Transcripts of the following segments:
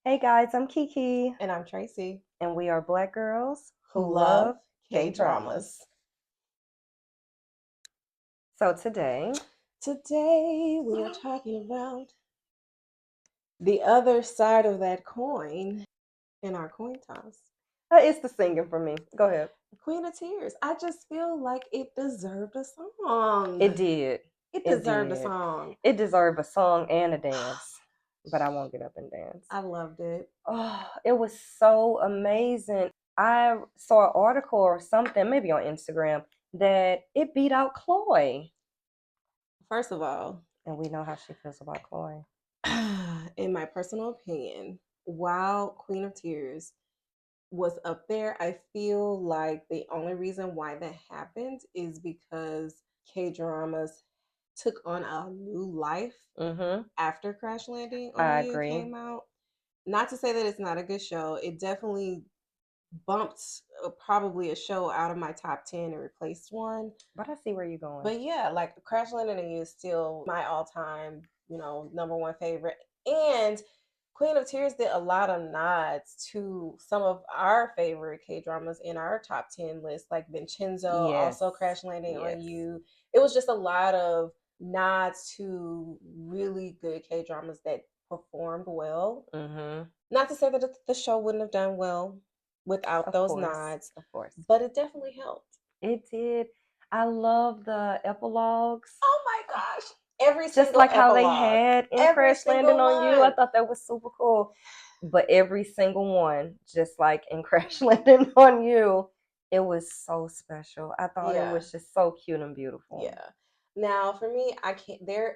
Hey guys, I'm Keke, And I'm Tracey, and we are Black girls who who love love K K dramas. dramas. So today, Today we are talking about the other side of that coin in our coin toss. it's the singing for me. Go ahead. Queen of Tears. I just feel like it deserved a song. It did. It It deserved a did. song. It deserved a song and a dance, but I won't get up and dance. I loved it. Oh, it was so amazing. I saw an article or something, maybe on Instagram, that it beat out Chloe, First of all, and we know how she feels about Chloe. in my personal opinion, while Queen of Tears was up there, I feel like the only reason why that happened is because K dramas took on a new life Mm-hmm. after Crash Landing on I You agree. came out. Not to say that it's not a good show, it definitely bumped probably a show out of my top 10 and replaced one. But I see where you're going. But yeah, like Crash Landing on You is still my all time, number one favorite. And Queen of Tears did a lot of nods to some of our favorite K dramas in our top 10 list, like Vincenzo, Yes. also Crash Landing on Yes. You. It was just a lot of nods to really good K dramas that performed well. Mm-hmm. Not to say that the show wouldn't have done well without Of those course. nods, Of course. but it definitely helped. It did. I love the epilogues. Oh my gosh. Every Just single like how they epilogue. had in Every Crash Landing single on You. I one. thought that was super cool. But every single one, just like in Crash Landing on You, it was so special. I thought it Yeah. was just so cute and beautiful. Yeah. Now for me, I can't there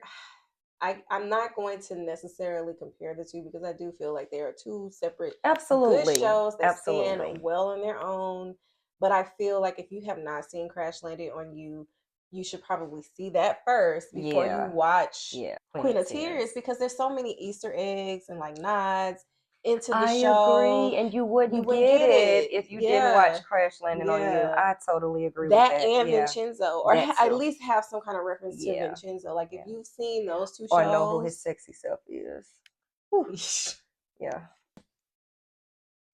I'm not going to necessarily compare the two because I do feel like there are two separate good Absolutely. shows that stand Absolutely. well on their own. But I feel like if you have not seen Crash Landing on You, you should probably see that first before you Yeah. watch Yeah. Queen of Tears because there's so many Easter eggs and like nods into the I show. agree, and you You wouldn't wouldn't get get it it. if you didn't watch Yeah. Crash Landing on You. Yeah. I totally agree with That that. and Yeah, Vincenzo, or that at too. least have some kind of reference to Yeah, Vincenzo. Like if yeah. you've seen those two Or know who his shows, sexy self is. Whew. Yeah,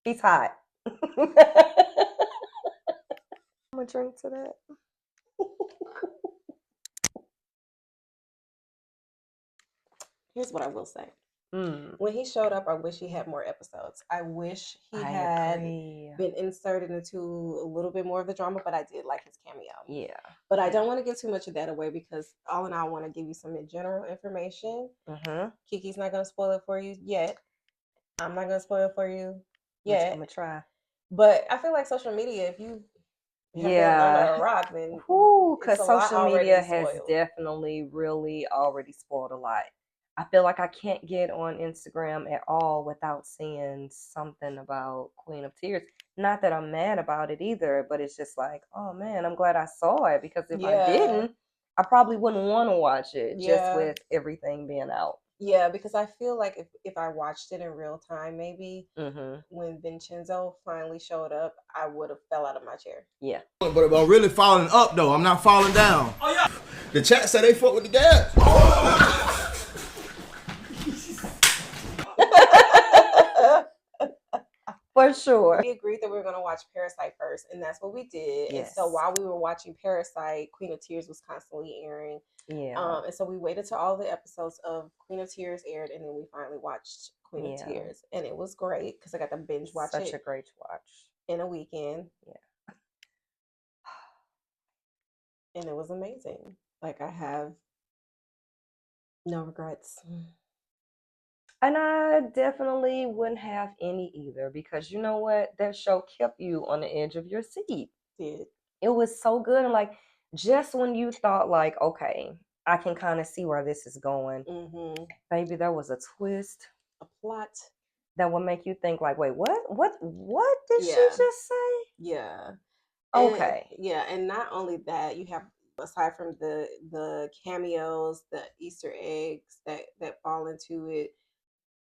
he's hot. I'm gonna drink to that. here's what I will say. Mm, When he showed up, I wish he had more episodes. I wish he I had agree. been inserted into a little bit more of the drama, but I did like his cameo. Yeah. But I Yeah. don't want to give too much of that away because all in all, I want to give you some general information. Mm-hmm. Kiki's not going to spoil it for you yet. I'm not going to spoil it for you I'm yet. gonna try. But I feel like social media, if you have been under a Yeah. rock, then it's Because a lot social already media has spoiled. definitely really already spoiled a lot. I feel like I can't get on Instagram at all without seeing something about Queen of Tears. Not that I'm mad about it either, but it's just like, oh man, I'm glad I saw it because if I Yeah. didn't, I probably wouldn't want to watch it just Yeah. with everything being out. Yeah, because I feel like if I watched it in real time, maybe Mm-hmm. when Vincenzo finally showed up, I would have fell out of my chair. Yeah. But I'm really falling up though. I'm not falling down. Oh yeah. The chat said they fuck with the gas. For sure. We agreed that we were going to watch Parasite first, and that's what we did. Yes. And so while we were watching Parasite, Queen of Tears was constantly airing. Yeah. And so we waited till all the episodes of Queen of Tears aired, and then we finally watched Queen of Tears, and it was great because I got to binge watch Such it a great watch. in a weekend. Yeah. And it was amazing. Like I have no regrets. And I definitely wouldn't have any either because you know what? That show kept you on the edge of your seat. Did It was so good. And like, just when you thought, like, okay, I can kind of see where this is going, maybe there was a twist, a plot that would make you think, like, wait, what did she Yeah. just say? Yeah. Okay. Yeah, and not only that, you have aside from the cameos, the Easter eggs that fall into it.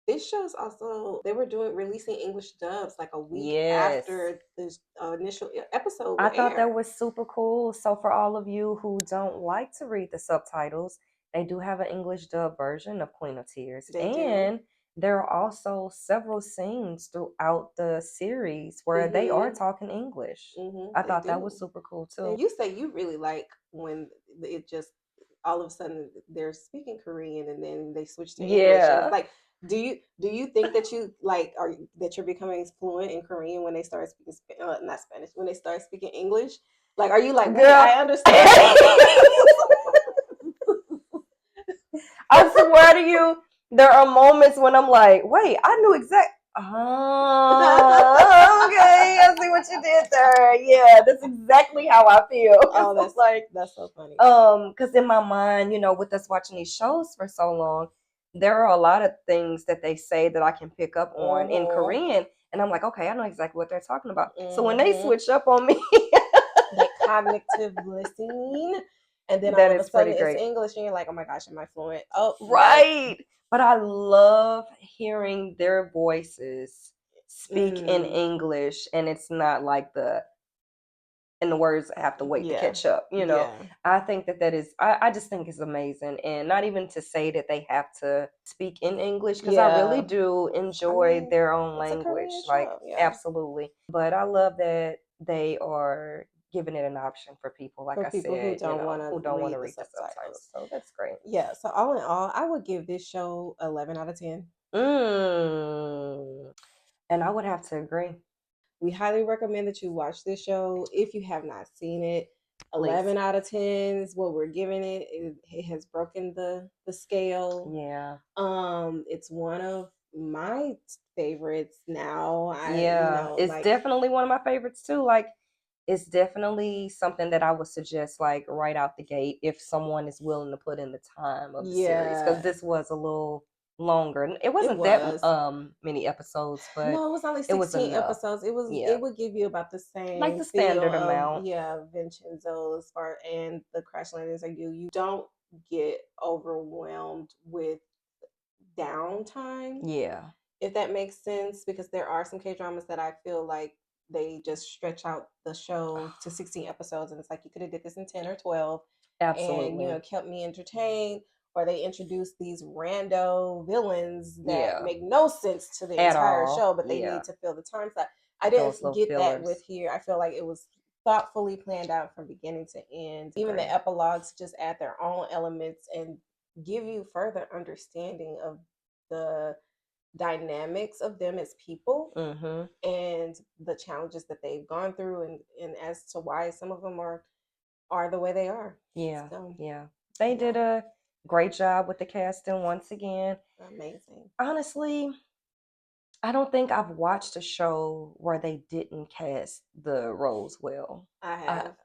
This show's also they were releasing English dubs like a week Yes. after the initial episode I would thought that air. was super cool. So for all of you who don't like to read the subtitles, they do have an English dub version of Queen of Tears. They do. And there are also several scenes throughout the series where they are talking English. I They thought that was do. super cool too. And you say you really like when it just all of a sudden they're speaking Korean and then they switch to English. And Yeah. it's like, do you think that you like are that you're becoming fluent in Korean when they start speaking not Spanish, when they start speaking English? Like, are you like, wait, Girl. I understand? I swear to you, there are moments when I'm like, wait, I knew exactly. Oh, okay. I see what you did there. Yeah, that's exactly how I feel. Oh, It's like that's so funny. because in my mind, with us watching these shows for so long, there are a lot of things that they say that I can pick up on in Korean, and I'm like, okay, I know exactly what they're talking about. So when they switch up on me, that cognitive listening, and then that all of a is sudden pretty it's great. English, and you're like, oh my gosh, am I fluent? Oh, Right. But I love hearing their voices speak in English, and it's not like and the words have to wait to catch up. I think that is, I just think it's amazing. And not even to say that they have to speak in English, because I really do enjoy their own language. Like, absolutely. But I love that they are giving it an option for people, like for I people said, who don't want who don't want to to read the subtitles. So that's great. Yeah. So all in all, I would give this show 11 out of 10. And I would have to agree. We highly recommend that you watch this show if you have not seen it. Please. 11 out of 10 is what we're giving it. It has broken the scale. Yeah. It's one of my favorites now. It's definitely one of my favorites too. Like, it's definitely something that I would suggest, like, right out the gate, if someone is willing to put in the time of the series, because this was a little longer. It wasn't that many episodes, but no, it was only 16 episodes. It was it would give you about the same, like the standard feel amount. Of Vincenzo as far and the Crash Landings Are You don't get overwhelmed with downtime. Yeah. If that makes sense, because there are some K dramas that I feel like they just stretch out the show to 16 episodes, and it's like you could have did this in 10 or 12. Absolutely. And kept me entertained. Or they introduce these rando villains that make no sense to the entire show, but they need to fill the time slot. I didn't get that with here. I feel like it was thoughtfully planned out from beginning to end. Even the epilogues just add their own elements and give you further understanding of the dynamics of them as people and the challenges that they've gone through, and as to why some of them are the way they are. They did a great job with the casting once again. Amazing. Honestly, I don't think I've watched a show where they didn't cast the roles well. I have.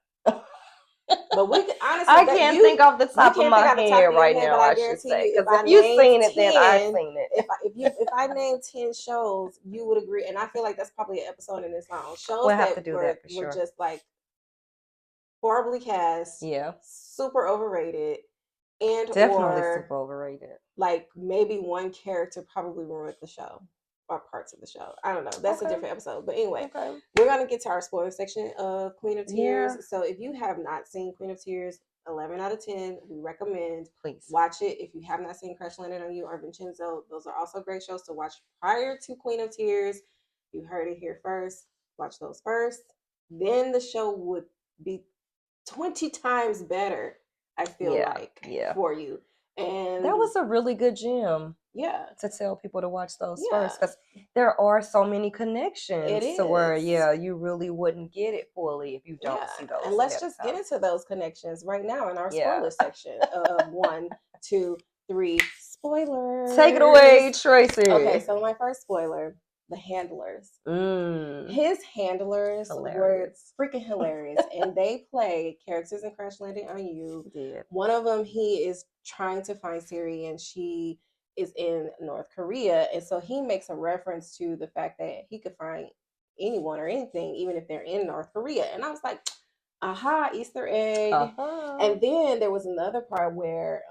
But we honestly, I can't think off the top of my head right now. I should say, because if you've seen it, then I've seen it. If I name 10 shows, you would agree, and I feel like that's probably an episode in its own. Shows we'll have to do that for were sure. just like horribly cast, super overrated, and definitely super overrated. Like maybe one character probably ruined the show. Or parts of the show. I don't know. That's a different episode. But anyway, we're going to get to our spoiler section of Queen of Tears. Yeah. So if you have not seen Queen of Tears, 11 out of 10, we recommend. Please watch it. If you have not seen Crash Landing on You or Vincenzo, those are also great shows to watch prior to Queen of Tears. You heard it here first. Watch those first. Then the show would be 20 times better, I feel like, for you. And that was a really good gem. Yeah. To tell people to watch those first, because there are so many connections to where you really wouldn't get it fully if you don't see those. And let's just get into those connections right now in our spoiler section of 1, 2, 3 spoilers. Take it away, Tracey. Okay, so my first spoiler, the handlers. His handlers were freaking hilarious. And they play characters in Crash Landing on You. One of them, he is trying to find Siri, and she is in North Korea. And so he makes a reference to the fact that he could find anyone or anything, even if they're in North Korea. And I was like, aha, Easter egg. And then there was another part where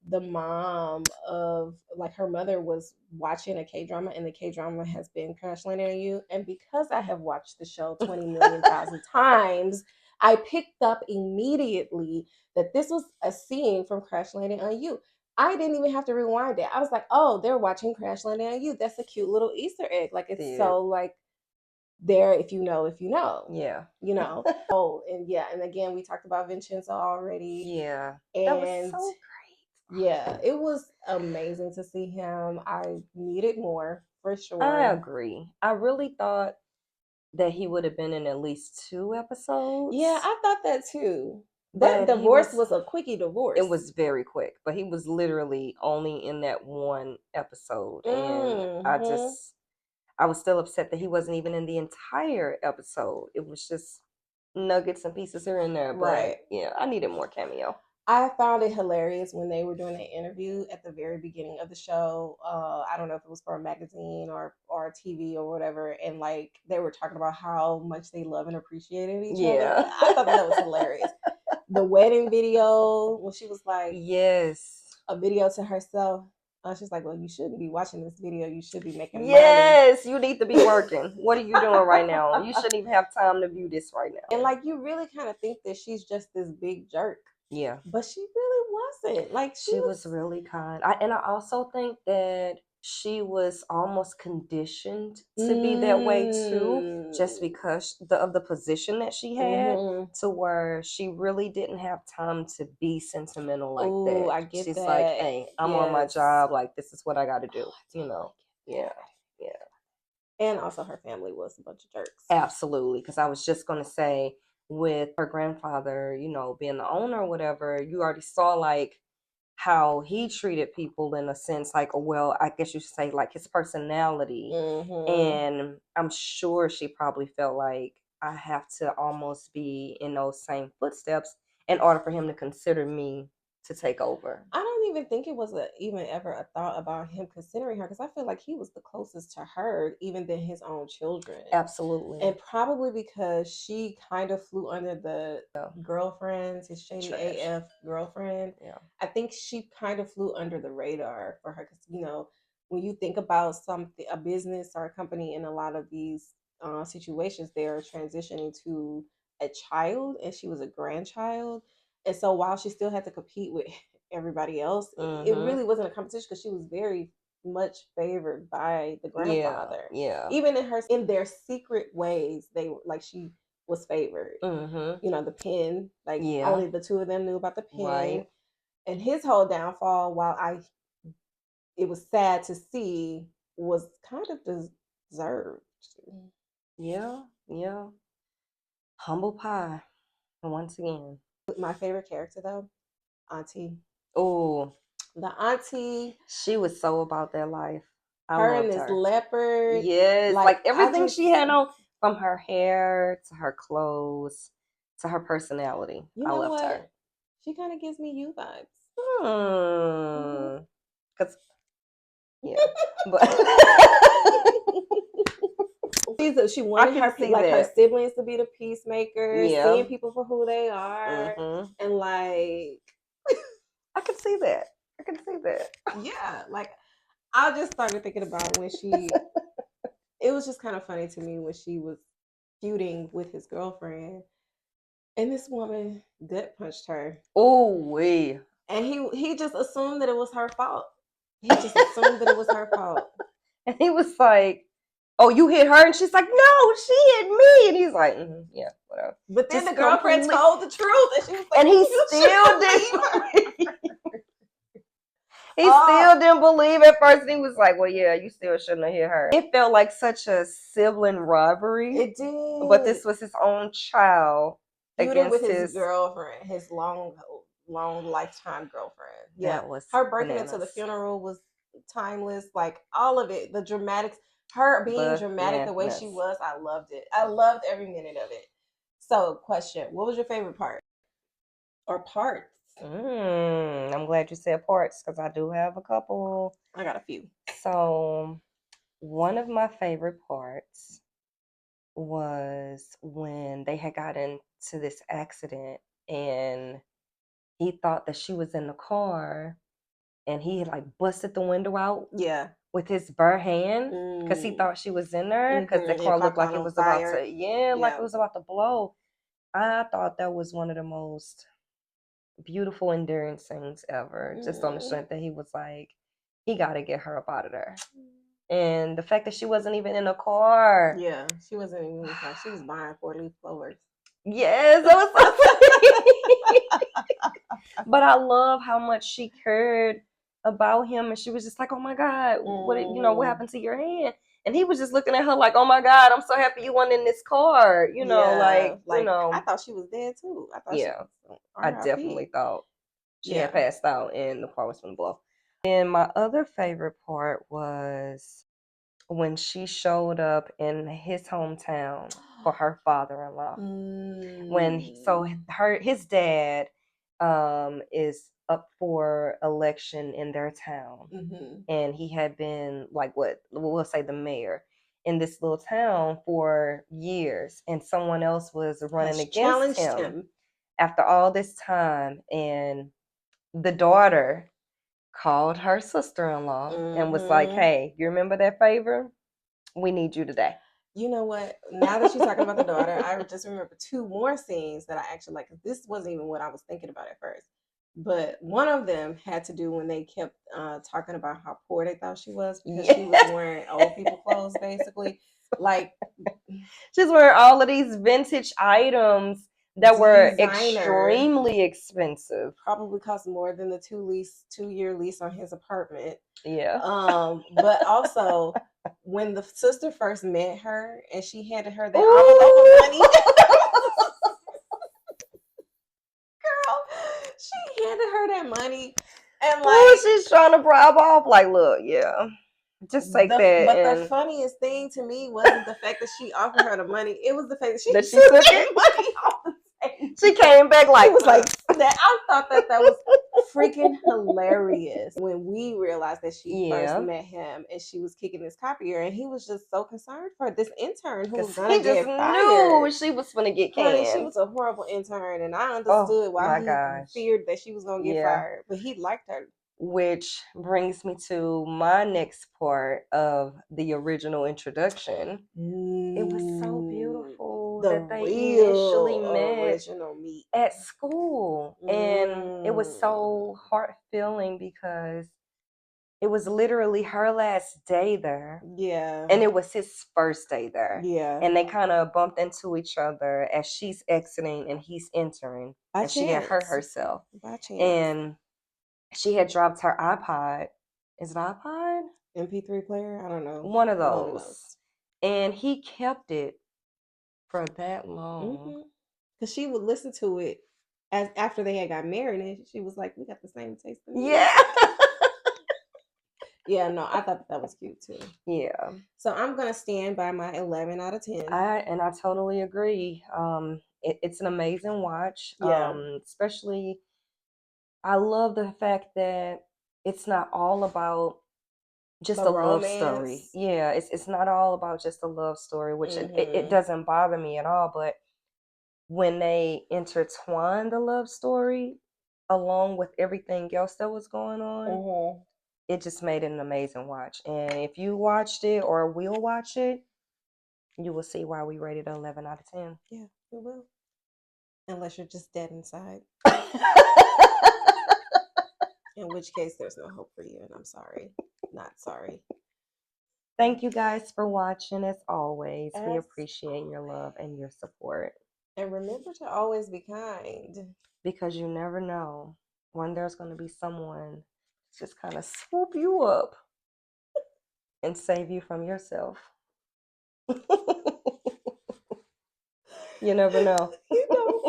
the mom of, like, her mother was watching a K-drama, and the K-drama has been Crash Landing on You. And because I have watched the show 20 million thousand times, I picked up immediately that this was a scene from Crash Landing on You. I didn't even have to rewind it. I was like, oh, they're watching Crash Landing on You. That's a cute little Easter egg. Like it's so like there if you know, if you know. Yeah. You know. Oh, and yeah, and again we talked about Vincenzo already. Yeah. And that was so great. Yeah, it was amazing to see him. I needed more for sure. I agree. I really thought that he would have been in at least 2 episodes. Yeah, I thought that too. That divorce was a quickie divorce. It was very quick, but he was literally only in that one episode. And I was still upset that he wasn't even in the entire episode. It was just nuggets and pieces here and there. But Right. yeah, I needed more cameo. I found it hilarious when they were doing an interview at the very beginning of the show. I don't know if it was for a magazine or TV or whatever, and like they were talking about how much they love and appreciated each other. I thought that was hilarious. The wedding video when she was like, yes, a video to herself. She's like, well, you shouldn't be watching this video. You should be making money. Yes, you need to be working. What are you doing right now? You shouldn't even have time to view this right now. And like, you really kind of think that she's just this big jerk. Yeah. But she really wasn't. Like, she was really kind. I also think that she was almost conditioned to be that way too, just because of the position that she had, to where she really didn't have time to be sentimental like that. I get She's that. like, hey, I'm on my job. Like, this is what I got to do. You know? Yeah. Yeah. And also her family was a bunch of jerks. Absolutely. Because I was just going to say, with her grandfather, you know, being the owner or whatever, you already saw like how he treated people in a sense, like, well, I guess you should say like his personality. And I'm sure she probably felt like, I have to almost be in those same footsteps in order for him to consider me to take over. I don't even think it was even ever a thought about him considering her, because I feel like he was the closest to her even than his own children. Absolutely. And probably because she kind of flew under the girlfriends, his shady AF girlfriend. Yeah. I think she kind of flew under the radar for her, because you know, when you think about a business or a company in a lot of these situations, they're transitioning to a child, and she was a grandchild. And so while she still had to compete with everybody else, it really wasn't a competition, because she was very much favored by the grandfather. Yeah. Even in their secret ways, they were like, she was favored. You know, the pen, like only the two of them knew about the pen. Right. And his whole downfall, while it was sad to see, was kind of deserved. Yeah. Yeah. Humble pie. Once again. My favorite character though, Auntie. Oh, the auntie. She was so about that life. Her and this leopard. Yes, like everything she had on, from her hair to her clothes to her personality. You know loved her. She kind of gives me you vibes. Cause yeah, but she wanted her siblings to be the peacemakers, seeing people for who they are, and like I can see that. Yeah, like I just started thinking about when she. It was just kind of funny to me when she was feuding with his girlfriend, and this woman gut punched her. Oh wait! And he just assumed that it was her fault. And he was like, "Oh, you hit her," and she's like, "No, she hit me." And he's like, "Yeah, whatever." But then the girlfriend told the truth, and she was like, and he still didn't. He still didn't believe at first. And he was like, well, yeah, you still shouldn't have hit her. It felt like such a sibling rivalry. It did. But this was his own child against his girlfriend, his long lifetime girlfriend. Yeah, that was her breaking into the funeral was timeless. Like all of it, the dramatics, her being dramatic the way she was, I loved it. I loved every minute of it. So, question: what was your favorite part or parts? I'm glad you said parts, because I do have a couple. I got a few. So, one of my favorite parts was when they had got into this accident and he thought that she was in the car and he had like busted the window out with his bare hand because he thought she was in there because the car looked like it was about to like it was about to blow. I thought that was one of the most beautiful, endearing scenes ever. Just on the strength that he was like, he got to get her up out of there. And the fact that she wasn't even in a car. Yeah, she wasn't even in the car. She was buying 4-leaf clovers. Yes, that was so funny. But I love how much she cared about him, and she was just like, "Oh my God, what happened to your hand?" And he was just looking at her like, "Oh my God, I'm so happy you went in this car." I thought she was dead too. I thought I definitely thought she had passed out, and the car was from the blow. And my other favorite part was when she showed up in his hometown for her father-in-law. His dad is up for election in their town, and he had been like we'll say the mayor in this little town for years, and someone else was running against him after all this time, and the daughter called her sister-in-law and was like, "Hey, you remember that favor? We need you today." You know what? Now that you're talking about the daughter, I just remember 2 more scenes that I actually like. This wasn't even what I was thinking about at first. But one of them had to do when they kept talking about how poor they thought she was because she was wearing old people clothes, basically. Like, she's wearing all of these vintage items that were extremely expensive. Probably cost more than the 2-year lease on his apartment. Yeah. But also when the sister first met her and she handed her that envelope of money. Girl, she handed her that money and like she's trying to bribe off. Like, look, yeah. Just take that. But the funniest thing to me wasn't the fact that she offered her the money. It was the fact that she took it. Money off the table. She came back like, was like that. I thought that was freaking hilarious when we realized that she first met him and she was kicking his copier, and he was just so concerned for this intern who was gonna get fired. Knew she was gonna get canned. Honey, she was a horrible intern, and I understood why he feared that she was gonna get fired, but he liked her. Which brings me to my next part of the original introduction. It was so beautiful that they initially met at school. And it was so heart-filling because it was literally her last day there. Yeah. And it was his first day there. Yeah. And they kind of bumped into each other as she's exiting and he's entering. And she had hurt herself. By chance. And she had dropped her iPod. Is it iPod? MP3 player? I don't know. One of those. And he kept it for that long. Because she would listen to it as after they had got married, and she was like, "We got the same taste in music." Yeah. Yeah, no, I thought that was cute too. Yeah. So I'm gonna stand by my 11 out of 10. I totally agree. It's an amazing watch. Yeah. Especially, I love the fact that it's not all about just a love story. Yeah, it's not all about just a love story, which it doesn't bother me at all. But when they intertwine the love story along with everything else that was going on, it just made it an amazing watch. And if you watched it or will watch it, you will see why we rated 11 out of 10. Yeah, you will. Unless you're just dead inside. In which case, there's no hope for you, and I'm sorry. Not sorry. Thank you guys for watching. As always, we appreciate your love and your support. And remember to always be kind. Because you never know when there's going to be someone just kind of swoop you up and save you from yourself. You never know. You know.